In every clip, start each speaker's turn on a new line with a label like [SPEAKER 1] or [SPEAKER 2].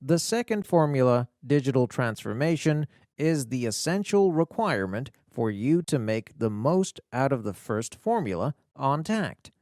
[SPEAKER 1] The second formula, digital transformation, is the essential requirement for you to make the most out of the first formula, on-tact.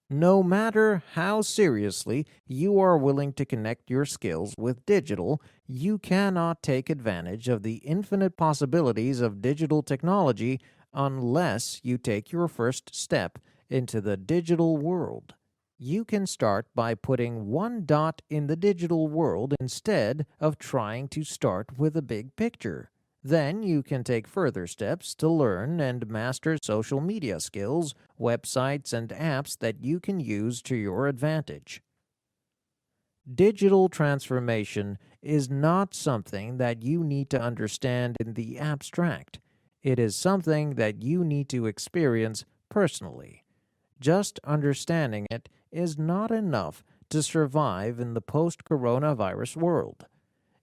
[SPEAKER 1] No matter how seriously you are willing to connect your skills with digital, you cannot take advantage of the infinite possibilities of digital technology unless you take your first step into the digital world. You can start by putting one dot in the digital world instead of trying to start with a big picture. Then you can take further steps to learn and master social media skills, websites, and apps that you can use to your advantage. Digital transformation is not something that you need to understand in the abstract. It is something that you need to experience personally. Just understanding it is not enough to survive in the post-coronavirus world.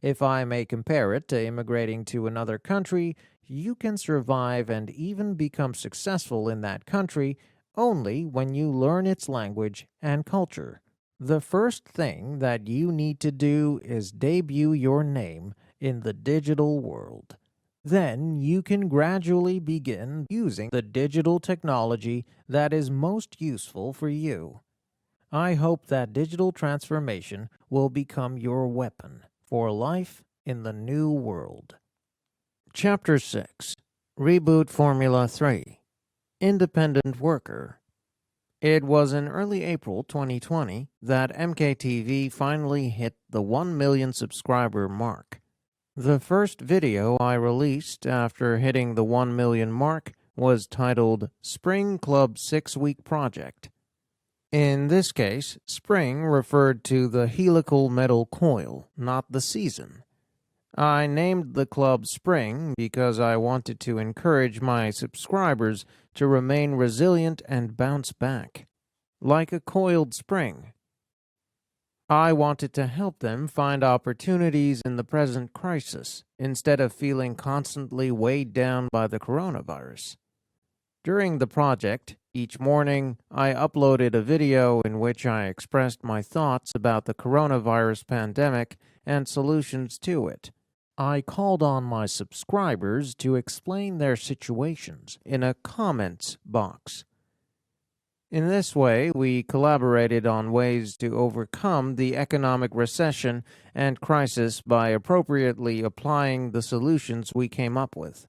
[SPEAKER 1] If I may compare it to immigrating to another country, you can survive and even become successful in that country only when you learn its language and culture. The first thing that you need to do is debut your name in the digital world. Then you can gradually begin using the digital technology that is most useful for you. I hope that digital transformation will become your weapon for life in the new world. Chapter 6. Reboot Formula 3. Independent Worker. It was in early April 2020 that MKTV finally hit the 1 million subscriber mark. The first video I released after hitting the 1 million mark was titled Spring Club 6-Week Project. In this case, spring referred to the helical metal coil, not the season. I named the club Spring because I wanted to encourage my subscribers to remain resilient and bounce back, like a coiled spring. I wanted to help them find opportunities in the present crisis instead of feeling constantly weighed down by the coronavirus. During the project, each morning, I uploaded a video in which I expressed my thoughts about the coronavirus pandemic and solutions to it. I called on my subscribers to explain their situations in a comments box. In this way, we collaborated on ways to overcome the economic recession and crisis by appropriately applying the solutions we came up with.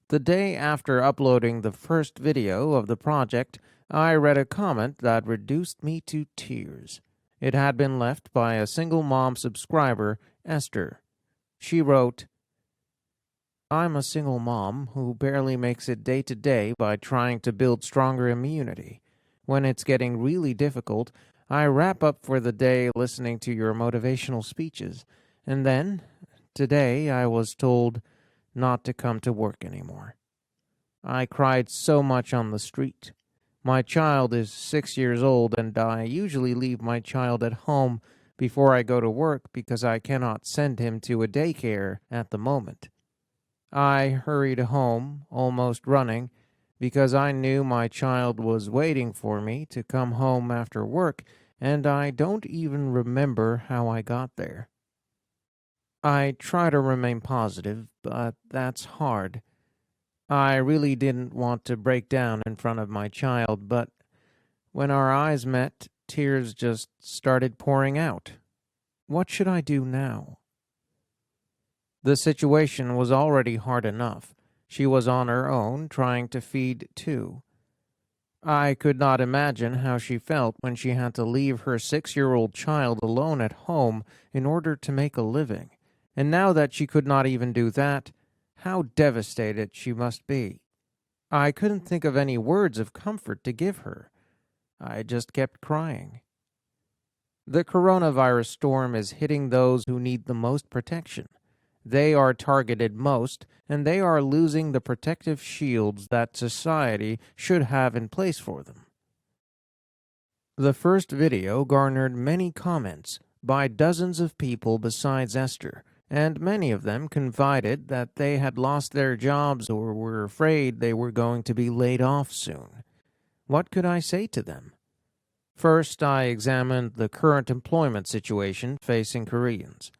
[SPEAKER 1] The day after uploading the first video of the project, I read a comment that reduced me to tears. It had been left by a single mom subscriber, Esther. She wrote, "I'm a single mom who barely makes it day to day by trying to build stronger immunity. When it's getting really difficult, I wrap up for the day listening to your motivational speeches. And then, today, I was told not to come to work anymore. I cried so much on the street. My child is 6 years old, and I usually leave my child at home before I go to work because I cannot send him to a daycare at the moment. I hurried home, almost running, because I knew my child was waiting for me to come home after work, and I don't even remember how I got there. I try to remain positive, but that's hard. I really didn't want to break down in front of my child, but when our eyes met, tears just started pouring out. What should I do now?" The situation was already hard enough. She was on her own, trying to feed too. I could not imagine how she felt when she had to leave her 6-year-old child alone at home in order to make a living. And now that she could not even do that, how devastated she must be. I couldn't think of any words of comfort to give her. I just kept crying. The coronavirus storm is hitting those who need the most protection. They are targeted most, and they are losing the protective shields that society should have in place for them. The first video garnered many comments by dozens of people besides Esther, and many of them confided that they had lost their jobs or were afraid they were going to be laid off soon. What could I say to them? First, I examined the current employment situation facing Koreans.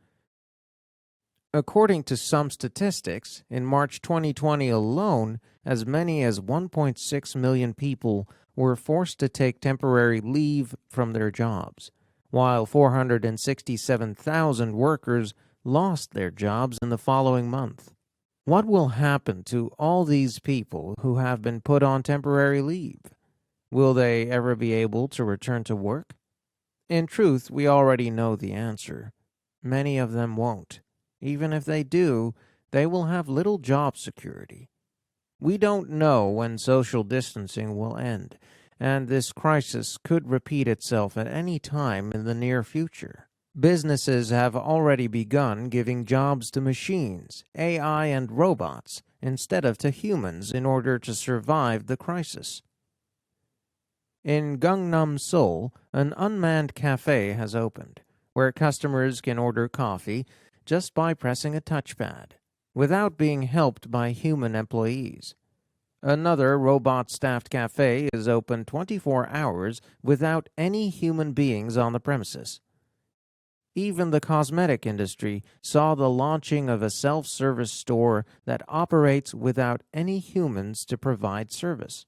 [SPEAKER 1] According to some statistics, in March 2020 alone, as many as 1.6 million people were forced to take temporary leave from their jobs, while 467,000 workers lost their jobs in the following month. What will happen to all these people who have been put on temporary leave? Will they ever be able to return to work? In truth, we already know the answer. Many of them won't. Even if they do, they will have little job security. We don't know when social distancing will end, and this crisis could repeat itself at any time in the near future. Businesses have already begun giving jobs to machines, AI, and robots instead of to humans in order to survive the crisis. In Gangnam, Seoul, an unmanned cafe has opened, where customers can order coffee just by pressing a touchpad, without being helped by human employees. Another robot-staffed cafe is open 24 hours without any human beings on the premises. Even the cosmetic industry saw the launching of a self-service store that operates without any humans to provide service.